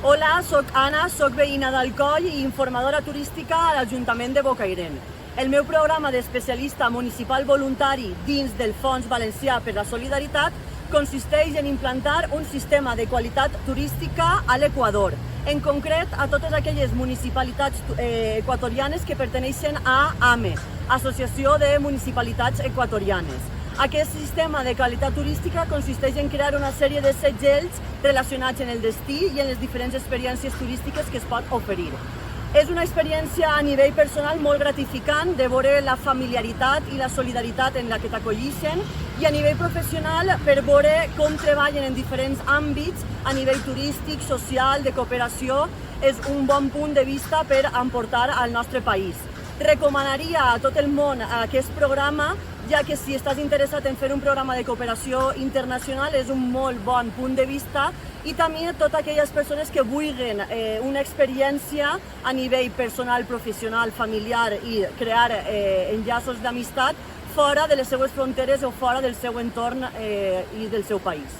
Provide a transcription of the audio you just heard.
Hola, soc Anna, soc veïna d'Alcoi i informadora turística a l'Ajuntament de Bocairent. El meu programa d'especialista municipal voluntari dins del Fons Valencià per la Solidaritat consisteix en implantar un sistema de qualitat turística a l'Equador, en concret a totes aquelles municipalitats equatorianes que perteneixen a AME, Associació de Municipalitats Equatorianes. Aquest sistema de qualitat turística consisteix en crear una sèrie de segells relacionats en el destí i en les diferents experiències turístiques que es pot oferir. És una experiència a nivell personal molt gratificant de veure la familiaritat i la solidaritat en la que t'acollixen i a nivell professional per veure com treballen en diferents àmbits a nivell turístic, social, de cooperació. És un bon punt de vista per emportar al nostre país. Recomanaria a tot el món aquest programa, ja que si estàs interessat en fer un programa de cooperació internacional és un molt bon punt de vista, i també a totes aquelles persones que vulguin una experiència a nivell personal, professional, familiar i crear enllaços d'amistat fora de les seues fronteres o fora del seu entorn i del seu país.